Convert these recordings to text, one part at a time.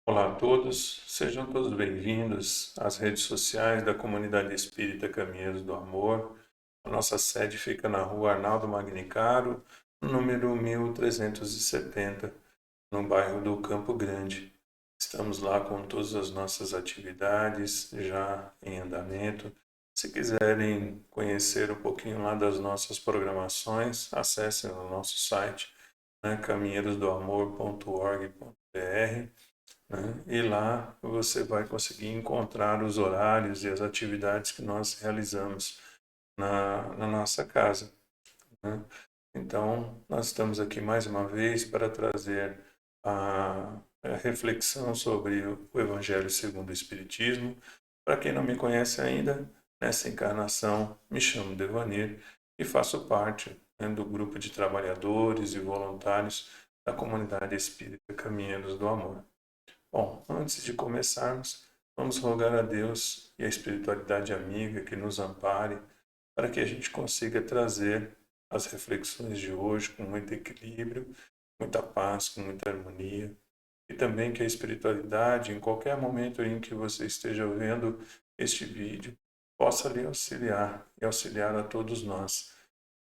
Olá a todos, sejam todos bem-vindos às redes sociais da Comunidade Espírita Caminheiros do Amor. A nossa sede fica na rua Arnaldo Magnicaro, número 1370, no bairro do Campo Grande. Estamos lá com todas as nossas atividades já em andamento. Se quiserem conhecer um pouquinho lá das nossas programações, acessem o nosso site, caminheirosdoamor.org.br, né? E lá você vai conseguir encontrar os horários e as atividades que nós realizamos na nossa casa, né? Então, nós estamos aqui mais uma vez para trazer a reflexão sobre o Evangelho segundo o Espiritismo. Para quem não me conhece ainda, nessa encarnação me chamo Devanir e faço parte, né, do grupo de trabalhadores e voluntários da comunidade espírita Caminheiros do Amor. Bom, antes de começarmos, vamos rogar a Deus e a espiritualidade amiga que nos ampare para que a gente consiga trazer as reflexões de hoje com muito equilíbrio, muita paz, com muita harmonia, e também que a espiritualidade, em qualquer momento em que você esteja vendo este vídeo, possa lhe auxiliar e auxiliar a todos nós,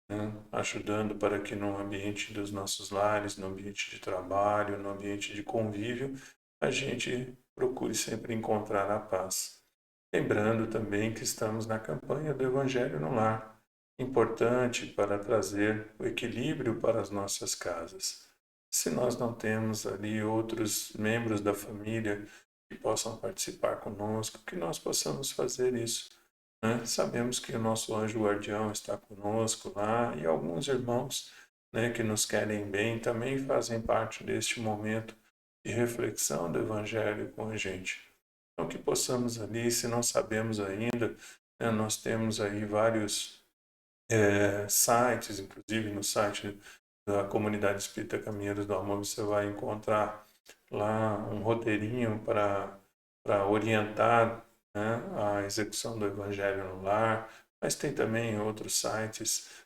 né? Ajudando para que no ambiente dos nossos lares, no ambiente de trabalho, no ambiente de convívio, a gente procure sempre encontrar a paz. Lembrando também que estamos na campanha do Evangelho no Lar, importante para trazer o equilíbrio para as nossas casas. Se nós não temos ali outros membros da família que possam participar conosco, que nós possamos fazer isso, né? Sabemos que o nosso anjo guardião está conosco lá e alguns irmãos, né, que nos querem bem também fazem parte deste momento de reflexão do Evangelho com a gente. Então, que possamos ali, se não sabemos ainda, né, nós temos aí vários sites, inclusive no site da Comunidade Espírita Caminheiros do Amor, você vai encontrar lá um roteirinho para orientar, né, a execução do Evangelho no Lar, mas tem também outros sites,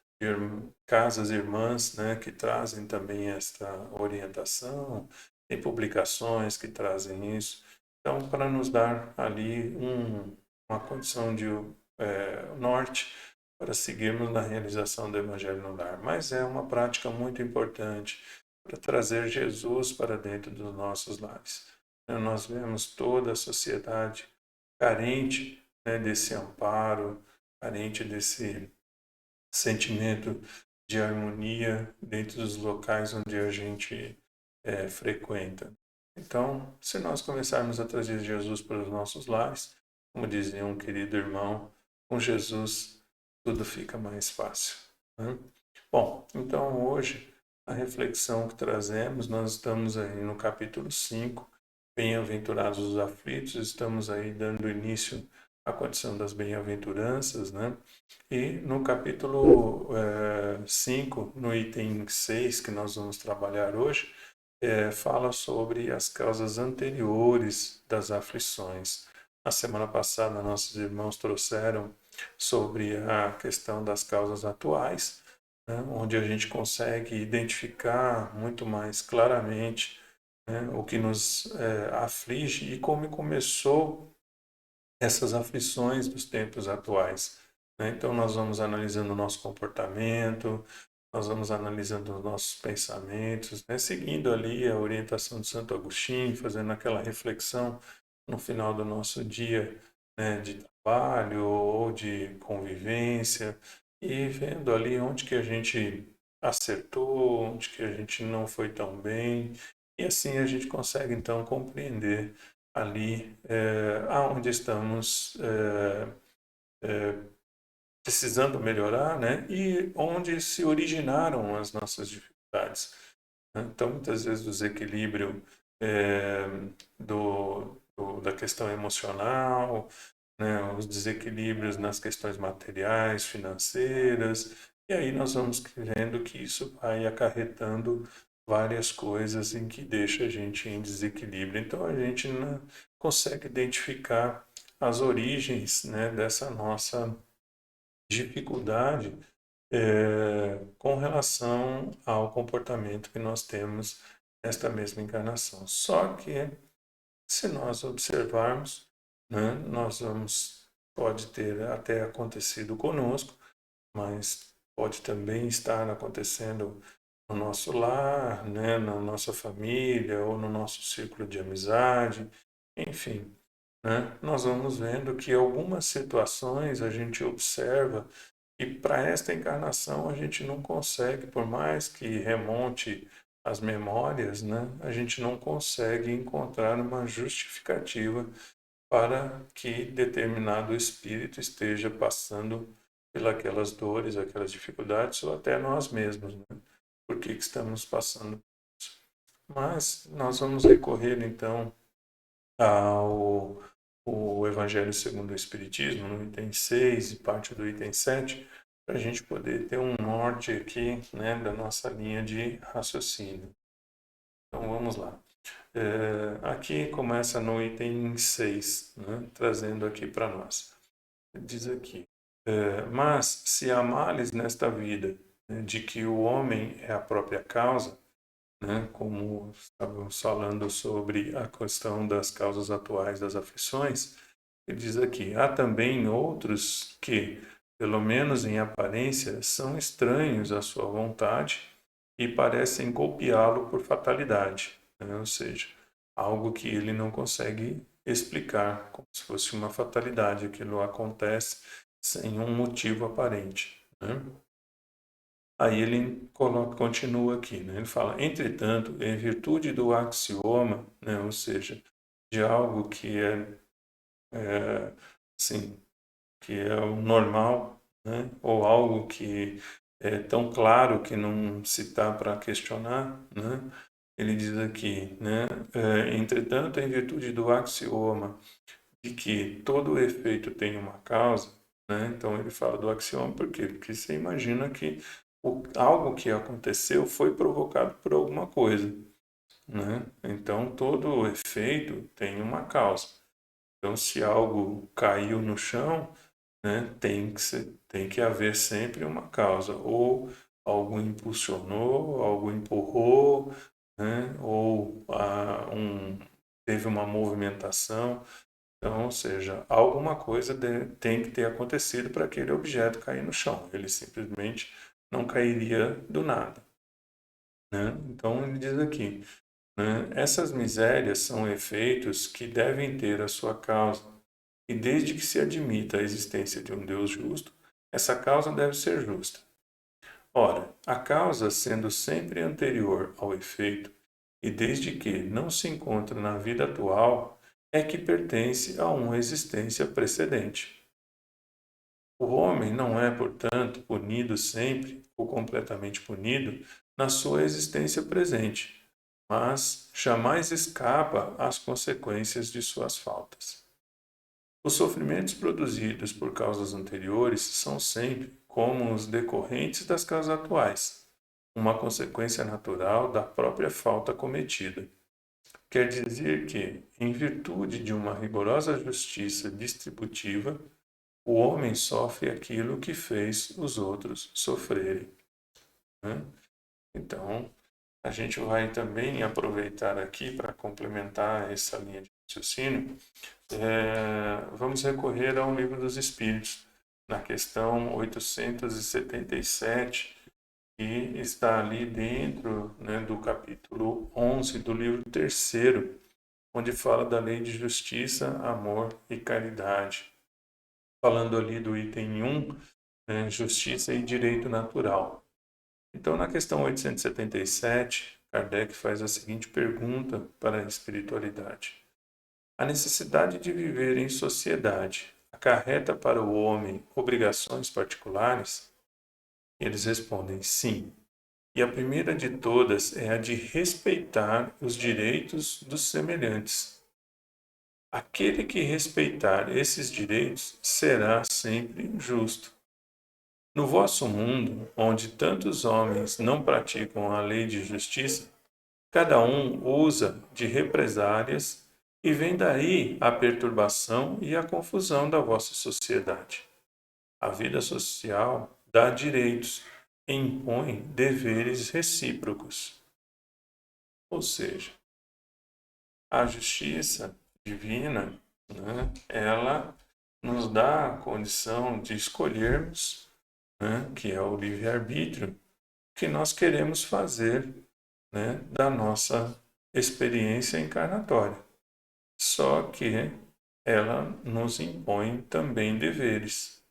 casas irmãs, né, que trazem também esta orientação, tem publicações que trazem isso. Então, para nos dar ali uma condição de norte para seguirmos na realização do Evangelho no lar. Mas é uma prática muito importante para trazer Jesus para dentro dos nossos lares. Nós vemos toda a sociedade carente, né, desse amparo, carente desse sentimento de harmonia dentro dos locais onde a gente frequenta. Então, se nós começarmos a trazer Jesus para os nossos lares, como dizia um querido irmão, com Jesus tudo fica mais fácil, né? Bom, então hoje a reflexão que trazemos, nós estamos aí no capítulo 5, Bem-aventurados os aflitos, estamos aí dando início à condição das bem-aventuranças, né? E no capítulo 5, no item 6 que nós vamos trabalhar hoje, fala sobre as causas anteriores das aflições. Na semana passada, nossos irmãos trouxeram sobre a questão das causas atuais, né, onde a gente consegue identificar muito mais claramente, né, o que nos aflige e como começou essas aflições dos tempos atuais, né? Então, nós vamos analisando o nosso comportamento, nós vamos analisando os nossos pensamentos, né? Seguindo ali a orientação de Santo Agostinho, fazendo aquela reflexão no final do nosso dia, né, de trabalho ou de convivência, e vendo ali onde que a gente acertou, onde que a gente não foi tão bem, e assim a gente consegue então compreender ali aonde estamos precisando melhorar, né? E onde se originaram as nossas dificuldades, né? Então, muitas vezes o desequilíbrio é, da questão emocional, né? Os desequilíbrios nas questões materiais, financeiras, e aí nós vamos vendo que isso vai acarretando várias coisas em que deixa a gente em desequilíbrio. Então, a gente não consegue identificar as origens, né, dessa nossa dificuldade com relação ao comportamento que nós temos nesta mesma encarnação. Só que Se nós observarmos, né, pode ter até acontecido conosco, mas pode também estar acontecendo no nosso lar, né, na nossa família ou no nosso círculo de amizade, enfim, né, nós vamos vendo que algumas situações a gente observa e para esta encarnação a gente não consegue, por mais que remonte as memórias, né, a gente não consegue encontrar uma justificativa para que determinado espírito esteja passando pelas dores, aquelas dificuldades, ou até nós mesmos, né? Por que estamos passando por isso? Mas nós vamos recorrer então ao o Evangelho segundo o Espiritismo, no item 6 e parte do item 7, para a gente poder ter um norte aqui, né, da nossa linha de raciocínio. Então vamos lá. Aqui começa no item 6, né, trazendo aqui para nós. Diz aqui, mas se há males nesta vida, né, de que o homem é a própria causa, né, como estávamos falando sobre a questão das causas atuais das aflições, ele diz aqui, há também outros que, pelo menos em aparência, são estranhos à sua vontade e parecem golpeá-lo por fatalidade, né? Ou seja, algo que ele não consegue explicar, como se fosse uma fatalidade, aquilo acontece sem um motivo aparente, né? Aí ele continua aqui, né? Ele fala, entretanto, em virtude do axioma, né? Ou seja, de algo que assim, que é o normal, né? Ou algo que é tão claro que não se está para questionar, né? Ele diz aqui, né? Entretanto, em virtude do axioma de que todo efeito tem uma causa, né? Então ele fala do axioma por quê? Porque você imagina que algo que aconteceu foi provocado por alguma coisa, né? Então todo efeito tem uma causa. Então se algo caiu no chão, né, tem que haver sempre uma causa, ou algo impulsionou, algo empurrou, né, ou teve uma movimentação. Então, ou seja, alguma coisa tem que ter acontecido para aquele objeto cair no chão. Ele simplesmente não cairia do nada, né? Então, ele diz aqui, né, essas misérias são efeitos que devem ter a sua causa. E desde que se admita a existência de um Deus justo, essa causa deve ser justa. Ora, a causa sendo sempre anterior ao efeito, e desde que não se encontra na vida atual, é que pertence a uma existência precedente. O homem não é, portanto, punido sempre ou completamente punido na sua existência presente, mas jamais escapa às consequências de suas faltas. Os sofrimentos produzidos por causas anteriores são sempre, como os decorrentes das causas atuais, uma consequência natural da própria falta cometida. Quer dizer que, em virtude de uma rigorosa justiça distributiva, o homem sofre aquilo que fez os outros sofrerem, né? Então, a gente vai também aproveitar aqui para complementar essa linha de raciocínio. Vamos recorrer ao Livro dos Espíritos, na questão 877, que está ali dentro, né, do capítulo 11 do livro terceiro, onde fala da lei de justiça, amor e caridade. Falando ali do item 1, né, justiça e direito natural. Então, na questão 877, Kardec faz a seguinte pergunta para a espiritualidade. A necessidade de viver em sociedade acarreta para o homem obrigações particulares? Eles respondem sim. E a primeira de todas é a de respeitar os direitos dos semelhantes. Aquele que respeitar esses direitos será sempre justo. No vosso mundo, onde tantos homens não praticam a lei de justiça, cada um usa de represálias e vem daí a perturbação e a confusão da vossa sociedade. A vida social dá direitos e impõe deveres recíprocos. Ou seja, a justiça divina, né, ela nos dá a condição de escolhermos, né, que é o livre-arbítrio, o que nós queremos fazer, né, da nossa experiência encarnatória. Só que ela nos impõe também deveres.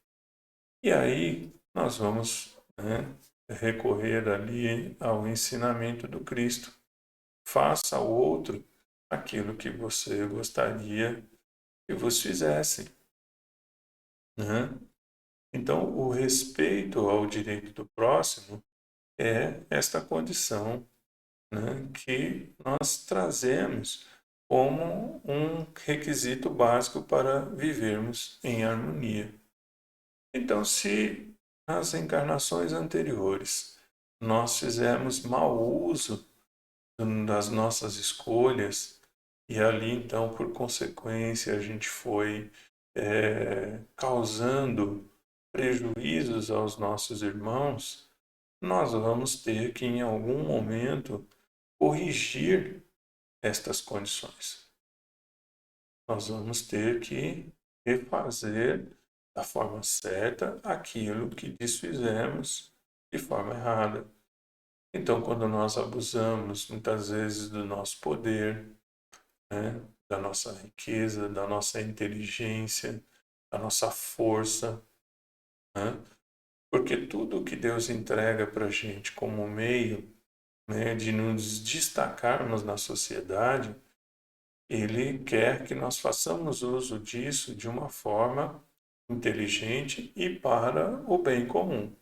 E aí nós vamos, né, recorrer ali ao ensinamento do Cristo. Faça ao outro aquilo que você gostaria que vos fizessem, né? Então, o respeito ao direito do próximo é esta condição, né, que nós trazemos como um requisito básico para vivermos em harmonia. Então, se nas encarnações anteriores nós fizemos mau uso das nossas escolhas, e ali então, por consequência, a gente foi causando prejuízos aos nossos irmãos, nós vamos ter que, em algum momento, corrigir estas condições. Nós vamos ter que refazer da forma certa aquilo que desfizemos de forma errada. Então, quando nós abusamos, muitas vezes, do nosso poder, né, da nossa riqueza, da nossa inteligência, da nossa força, né, porque tudo que Deus entrega para a gente como meio, né, de nos destacarmos na sociedade, Ele quer que nós façamos uso disso de uma forma inteligente e para o bem comum.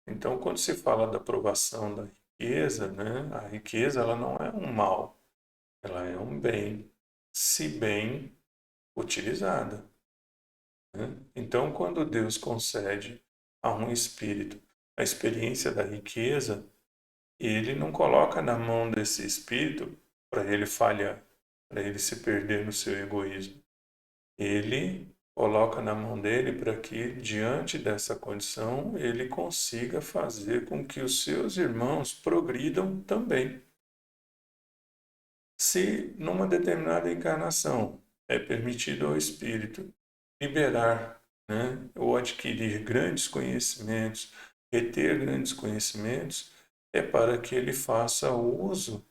Então, quando se fala da aprovação da riqueza, né, a riqueza ela não é um mal, ela é um bem, se bem utilizada, né? Então, quando Deus concede a um espírito a experiência da riqueza, Ele não coloca na mão desse espírito para ele falhar, para ele se perder no seu egoísmo. Ele coloca na mão dele para que, diante dessa condição, ele consiga fazer com que os seus irmãos progridam também. Se numa determinada encarnação é permitido ao espírito liberar, né, ou adquirir grandes conhecimentos, reter grandes conhecimentos, é para que ele faça uso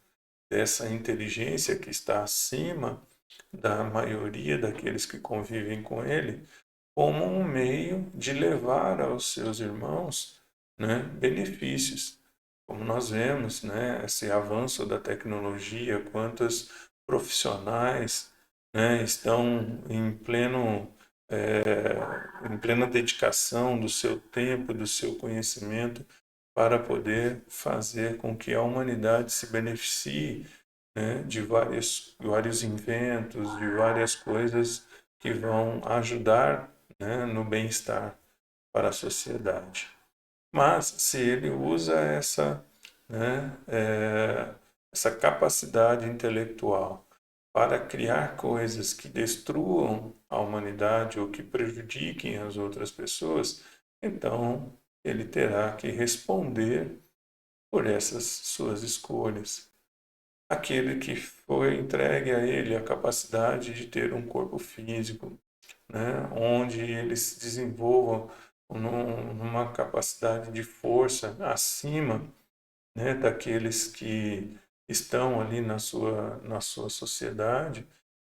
dessa inteligência que está acima da maioria daqueles que convivem com ele, como um meio de levar aos seus irmãos, né, benefícios. Como nós vemos, né, esse avanço da tecnologia, quantos profissionais, né, estão em plena dedicação do seu tempo, do seu conhecimento, para poder fazer com que a humanidade se beneficie, né, de vários inventos, de várias coisas que vão ajudar, né, no bem-estar para a sociedade. Mas se ele usa né, essa capacidade intelectual para criar coisas que destruam a humanidade ou que prejudiquem as outras pessoas, então ele terá que responder por essas suas escolhas. Aquele que foi entregue a ele a capacidade de ter um corpo físico, né, onde ele se desenvolva numa capacidade de força acima, né, daqueles que estão ali na sua sociedade,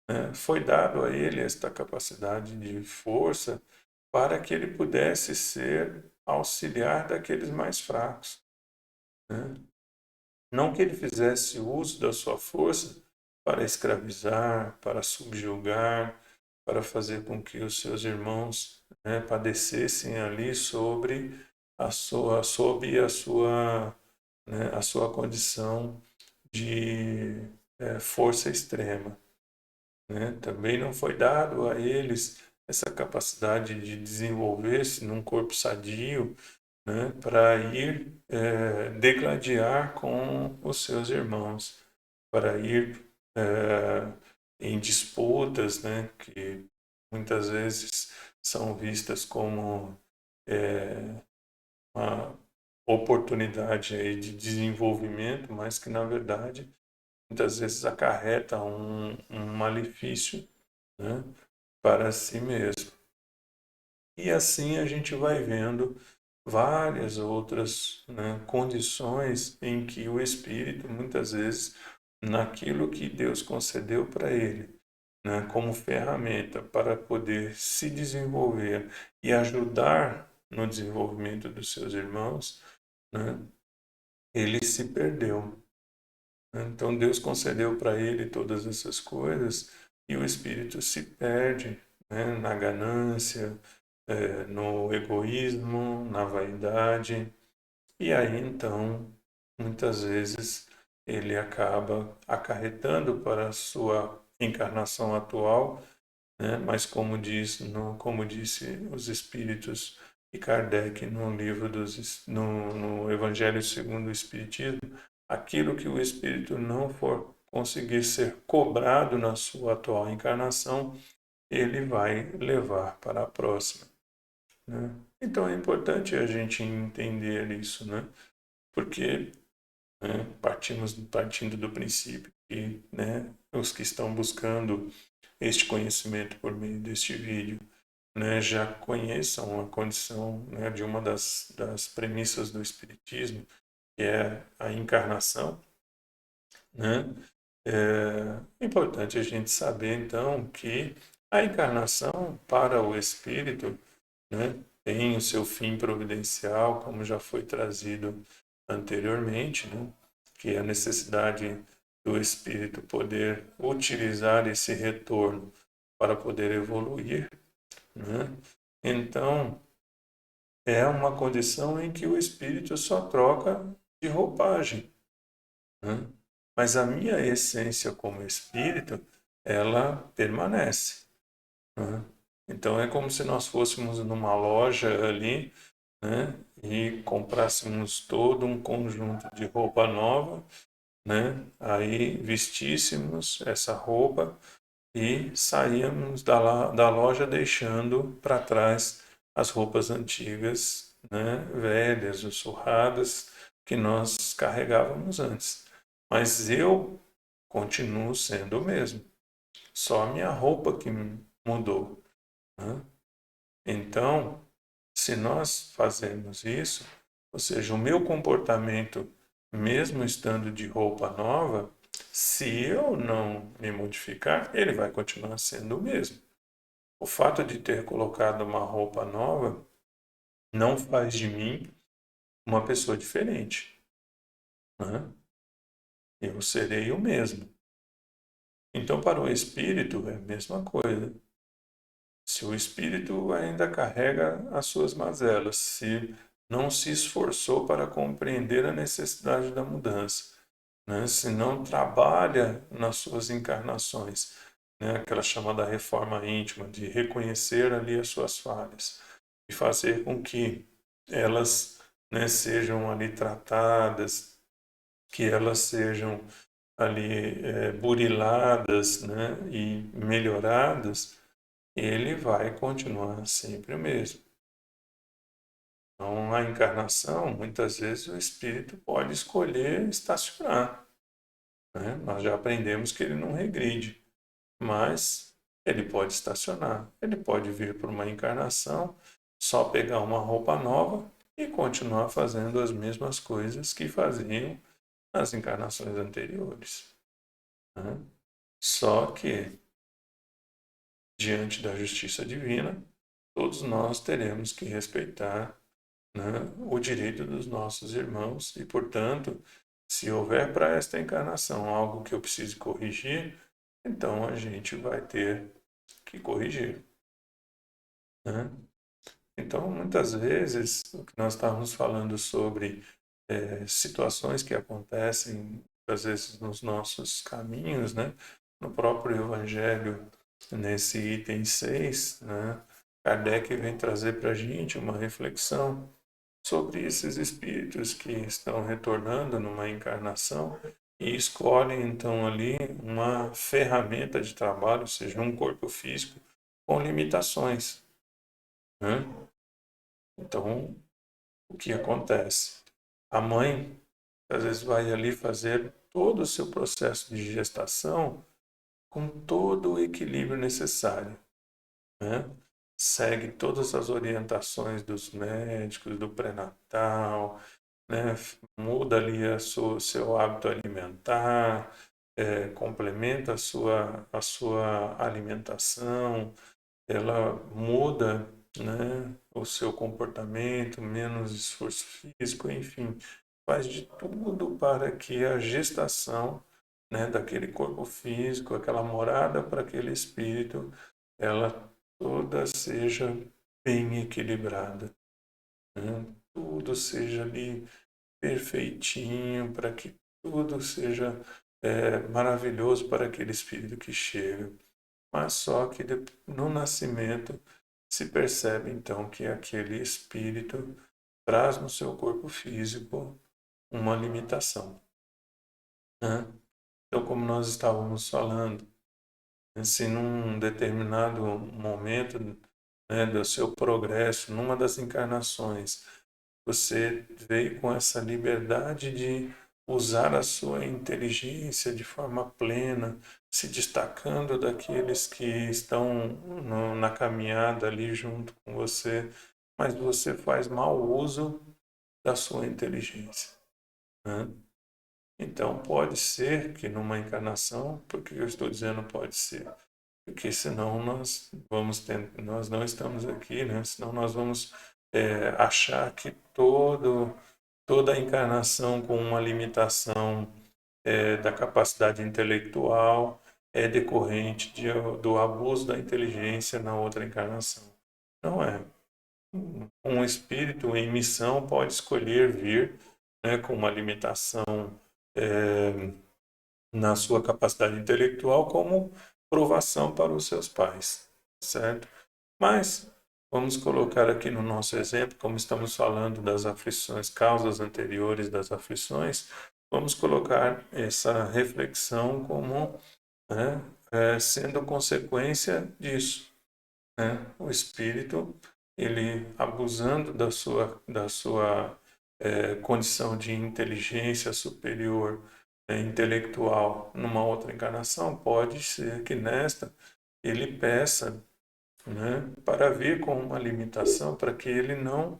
né, foi dado a ele esta capacidade de força para que ele pudesse ser auxiliar daqueles mais fracos, né? Não que ele fizesse uso da sua força para escravizar, para subjugar, para fazer com que os seus irmãos, né, padecessem ali sob a sua condição de força extrema, né? Também não foi dado a eles essa capacidade de desenvolver-se num corpo sadio, né, para ir degladiar com os seus irmãos, para ir em disputas, né, que muitas vezes são vistas como uma oportunidade aí de desenvolvimento, mas que na verdade muitas vezes acarreta um malefício, né, para si mesmo. E assim a gente vai vendo várias outras, né, condições em que o espírito, muitas vezes, naquilo que Deus concedeu para ele, né, como ferramenta para poder se desenvolver e ajudar no desenvolvimento dos seus irmãos, né, ele se perdeu. Então Deus concedeu para ele todas essas coisas e o espírito se perde, né, na ganância, no egoísmo, na vaidade. E aí então, muitas vezes, ele acaba acarretando para a sua encarnação atual, né? Mas como disse os Espíritos e Kardec no livro no Evangelho segundo o Espiritismo, aquilo que o Espírito não for conseguir ser cobrado na sua atual encarnação, ele vai levar para a próxima, né? Então é importante a gente entender isso, né? Porque, né, partindo do princípio que, né, os que estão buscando este conhecimento por meio deste vídeo, né, já conheçam a condição, né, de uma das premissas do Espiritismo, que é a encarnação, né? É importante a gente saber, então, que a encarnação para o espírito, né, tem o seu fim providencial, como já foi trazido anteriormente, né, que é a necessidade do espírito poder utilizar esse retorno para poder evoluir, né? Então, é uma condição em que o espírito só troca de roupagem, né? Mas a minha essência como espírito, ela permanece, né? Então, é como se nós fôssemos numa loja ali, né, e comprássemos todo um conjunto de roupa nova, né? Aí vestíssemos essa roupa e saíamos da loja deixando para trás as roupas antigas, né, velhas ou surradas que nós carregávamos antes. Mas eu continuo sendo o mesmo, só a minha roupa que mudou, né? Então, se nós fazemos isso, ou seja, o meu comportamento, mesmo estando de roupa nova, se eu não me modificar, ele vai continuar sendo o mesmo. O fato de ter colocado uma roupa nova não faz de mim uma pessoa diferente, né? Eu serei o mesmo. Então, para o espírito, é a mesma coisa. Se o espírito ainda carrega as suas mazelas, se não se esforçou para compreender a necessidade da mudança, né? Se não trabalha nas suas encarnações, né? Aquela chamada reforma íntima, de reconhecer ali as suas falhas e fazer com que elas, né, sejam ali tratadas, que elas sejam ali buriladas, né, e melhoradas, ele vai continuar sempre o mesmo. Então, a encarnação, muitas vezes o espírito pode escolher estacionar, né? Nós já aprendemos que ele não regride, mas ele pode estacionar. Ele pode vir por uma encarnação, só pegar uma roupa nova e continuar fazendo as mesmas coisas que faziam nas encarnações anteriores, né? Só que, diante da justiça divina, todos nós teremos que respeitar, né, o direito dos nossos irmãos e, portanto, se houver para esta encarnação algo que eu precise corrigir, então a gente vai ter que corrigir, né? Então, muitas vezes, o que nós estávamos falando sobre situações que acontecem, às vezes, nos nossos caminhos, né? No próprio Evangelho, nesse item 6, né? Kardec vem trazer para a gente uma reflexão sobre esses espíritos que estão retornando numa encarnação e escolhem então ali uma ferramenta de trabalho, ou seja, um corpo físico com limitações, né? Então, o que acontece? A mãe às vezes vai ali fazer todo o seu processo de gestação com todo o equilíbrio necessário, né? Segue todas as orientações dos médicos, do pré-natal, né? Muda ali seu hábito alimentar, complementa a sua alimentação, ela muda, né, o seu comportamento, menos esforço físico, enfim, faz de tudo para que a gestação, né, daquele corpo físico, aquela morada para aquele espírito, ela toda seja bem equilibrada, né? Tudo seja ali perfeitinho, para que tudo seja maravilhoso para aquele espírito que chega. Mas só que no nascimento se percebe então que aquele espírito traz no seu corpo físico uma limitação, né? Então, como nós estávamos falando, se num determinado momento, né, do seu progresso, numa das encarnações, você veio com essa liberdade de usar a sua inteligência de forma plena, se destacando daqueles que estão na caminhada ali junto com você, mas você faz mau uso da sua inteligência, né? Então pode ser que numa encarnação, porque eu estou dizendo pode ser, porque senão nós não estamos aqui, né? Senão nós vamos achar que toda a encarnação com uma limitação da capacidade intelectual é decorrente do abuso da inteligência na outra encarnação. Não é. Um espírito em missão pode escolher vir, né, com uma limitação é, na sua capacidade intelectual como provação para os seus pais, certo? Mas vamos colocar aqui no nosso exemplo, como estamos falando das aflições, causas anteriores das aflições, vamos colocar essa reflexão como, né, sendo consequência disso, né? O espírito, ele abusando da sua condição de inteligência superior, intelectual, numa outra encarnação, pode ser que nesta ele peça, né, para vir com uma limitação, para que ele não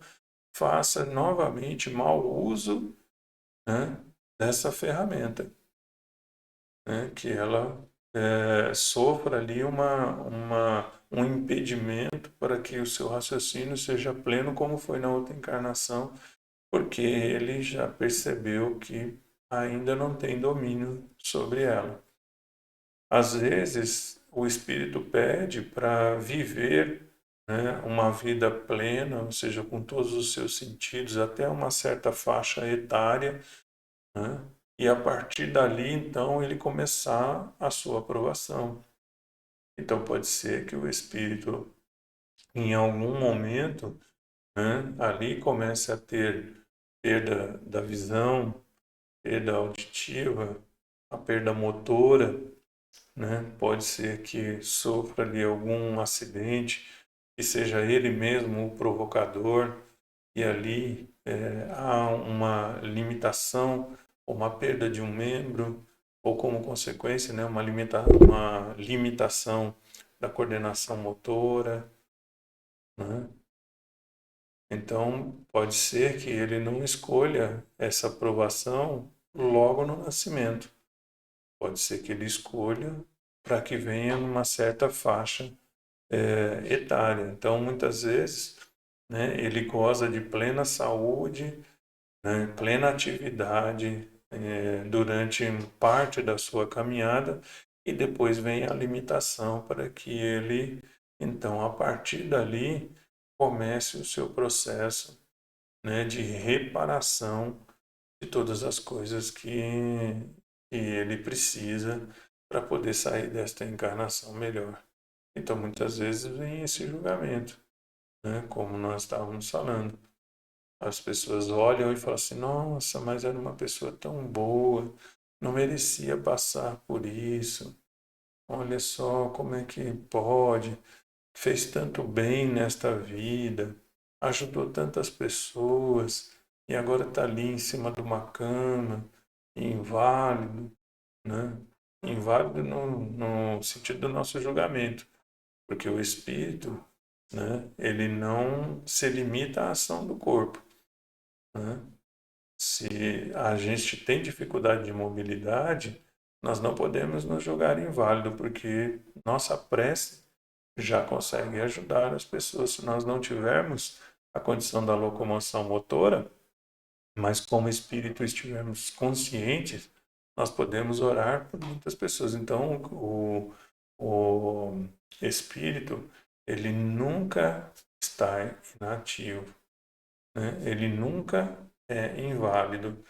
faça novamente mau uso, né, dessa ferramenta, né, que ela sofra ali um impedimento para que o seu raciocínio seja pleno como foi na outra encarnação, porque ele já percebeu que ainda não tem domínio sobre ela. Às vezes, o espírito pede para viver, né, uma vida plena, ou seja, com todos os seus sentidos, até uma certa faixa etária, né, e a partir dali, então, ele começar a sua aprovação. Então, pode ser que o espírito, em algum momento, né, ali comece a ter perda da visão, perda auditiva, a perda motora, né? Pode ser que sofra ali algum acidente, que seja ele mesmo o provocador, e ali há uma limitação, uma perda de um membro, ou como consequência, né, uma limitação da coordenação motora, né? Então, pode ser que ele não escolha essa aprovação logo no nascimento. Pode ser que ele escolha para que venha numa certa faixa etária. Então, muitas vezes, né, ele goza de plena saúde, né, plena atividade durante parte da sua caminhada e depois vem a limitação para que ele, então, a partir dali, comece o seu processo, né, de reparação de todas as coisas que ele precisa para poder sair desta encarnação melhor. Então, muitas vezes vem esse julgamento, né? Como nós estávamos falando. As pessoas olham e falam assim: nossa, mas era uma pessoa tão boa, não merecia passar por isso. Olha só como é que pode, fez tanto bem nesta vida, ajudou tantas pessoas e agora está ali em cima de uma cama inválido, né? Inválido no sentido do nosso julgamento, porque o espírito, né, ele não se limita à ação do corpo, né? Se a gente tem dificuldade de mobilidade, nós não podemos nos julgar inválido, porque nossa prece já consegue ajudar as pessoas. Se nós não tivermos a condição da locomoção motora, mas como espírito estivermos conscientes, nós podemos orar por muitas pessoas. Então, o espírito, ele nunca está inativo, né? Ele nunca é inválido.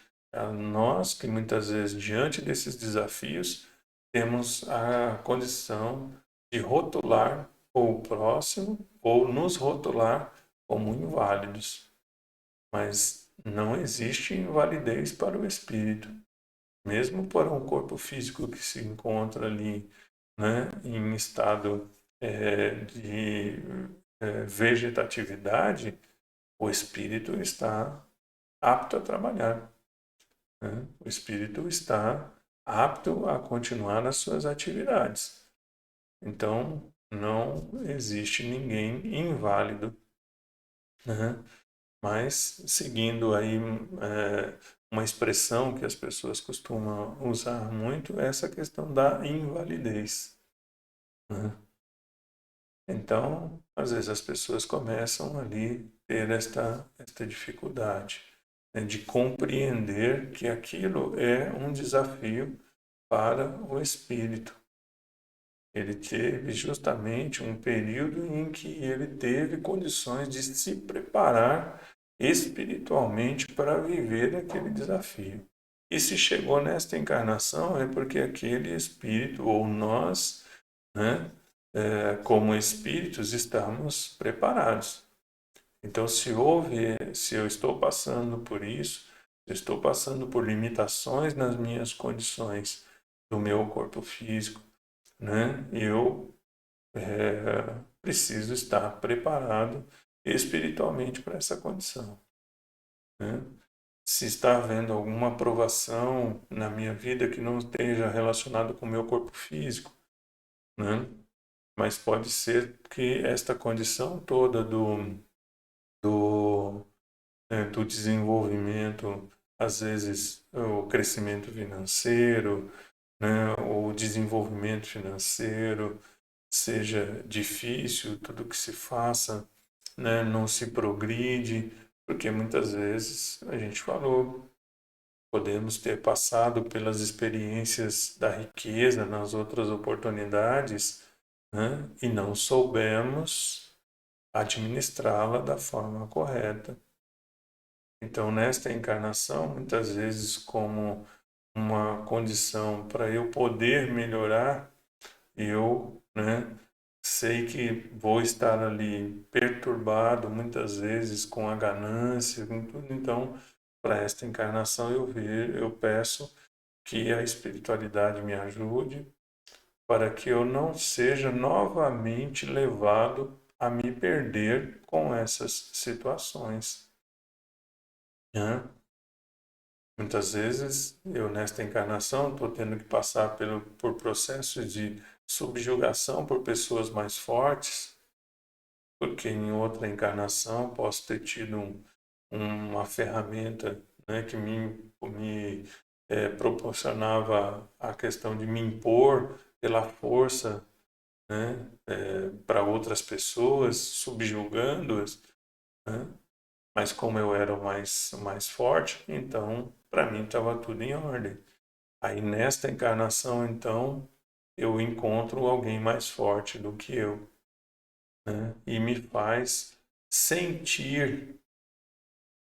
Nós que muitas vezes, diante desses desafios, temos a condição de rotular ou o próximo ou nos rotular como inválidos. Mas não existe invalidez para o espírito. Mesmo para um corpo físico que se encontra ali, né, em estado de vegetatividade, o espírito está apto a trabalhar, né? O espírito está apto a continuar as suas atividades. Então, não existe ninguém inválido, né? Mas, seguindo aí uma expressão que as pessoas costumam usar muito, é essa questão da invalidez, né? Então, às vezes as pessoas começam ali a ter esta dificuldade, né, de compreender que aquilo é um desafio para o espírito. Ele teve justamente um período em que ele teve condições de se preparar espiritualmente para viver aquele desafio. E se chegou nesta encarnação é porque aquele espírito, ou nós, né, como espíritos, estamos preparados. Então, se eu estou passando por isso, se eu estou passando por limitações nas minhas condições do meu corpo físico, né, eu preciso estar preparado espiritualmente para essa condição, né? Se está havendo alguma provação na minha vida que não esteja relacionado com o meu corpo físico, né? Mas pode ser que esta condição toda do, do desenvolvimento, às vezes o crescimento financeiro, né? O desenvolvimento financeiro seja difícil, tudo que se faça, né, não se progride, porque muitas vezes a gente falou, podemos ter passado pelas experiências da riqueza nas outras oportunidades, né, e não soubemos administrá-la da forma correta. Então, nesta encarnação, muitas vezes, como uma condição para eu poder melhorar, eu, né, sei que vou estar ali perturbado muitas vezes com a ganância, com tudo. Então, para esta encarnação eu peço que a espiritualidade me ajude para que eu não seja novamente levado a me perder com essas situações, né? Muitas vezes eu nesta encarnação estou tendo que passar por processos de subjugação por pessoas mais fortes, porque em outra encarnação posso ter tido uma ferramenta, né, que me proporcionava a questão de me impor pela força, né, para outras pessoas, subjugando-as, né? Mas como eu era o mais forte, então para mim estava tudo em ordem. Aí nesta encarnação, então, eu encontro alguém mais forte do que eu, né? E me faz sentir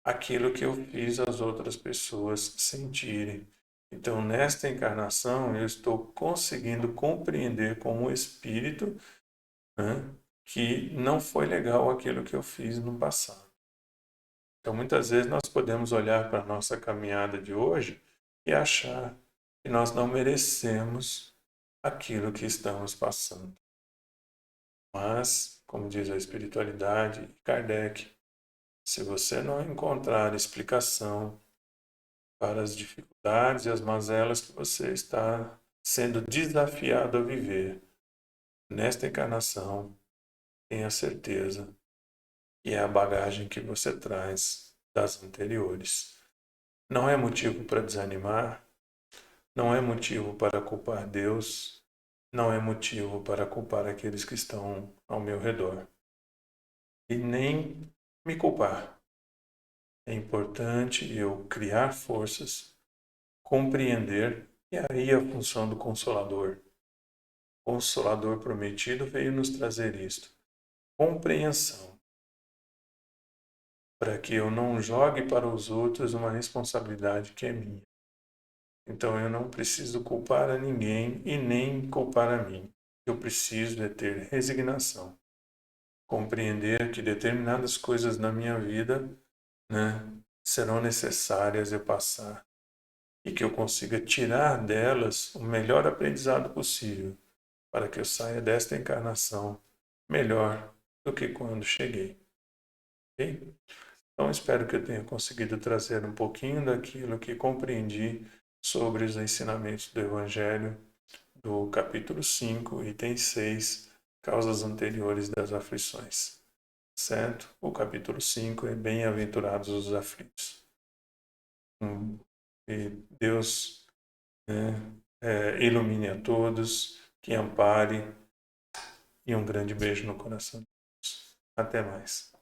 aquilo que eu fiz as outras pessoas sentirem. Então, nesta encarnação, eu estou conseguindo compreender como espírito, né, que não foi legal aquilo que eu fiz no passado. Então, muitas vezes nós podemos olhar para a nossa caminhada de hoje e achar que nós não merecemos aquilo que estamos passando. Mas, como diz a espiritualidade, Kardec, se você não encontrar explicação para as dificuldades e as mazelas que você está sendo desafiado a viver nesta encarnação. Tenha certeza que é a bagagem que você traz das anteriores. Não é motivo para desanimar, não é motivo para culpar Deus, não é motivo para culpar aqueles que estão ao meu redor. E nem me culpar. É importante eu criar forças, compreender, e aí a função do Consolador. O Consolador prometido veio nos trazer isto. Compreensão. Para que eu não jogue para os outros uma responsabilidade que é minha. Então eu não preciso culpar a ninguém e nem culpar a mim. Eu preciso é ter resignação. Compreender que determinadas coisas na minha vida, né, serão necessárias eu passar. E que eu consiga tirar delas o melhor aprendizado possível, para que eu saia desta encarnação melhor do que quando cheguei. Ok? Então, espero que eu tenha conseguido trazer um pouquinho daquilo que compreendi sobre os ensinamentos do Evangelho, do capítulo 5, item 6, causas anteriores das aflições. Certo? O capítulo 5 é Bem-aventurados os aflitos. E Deus, né, ilumine a todos, que ampare, e um grande beijo no coração de todos. Até mais.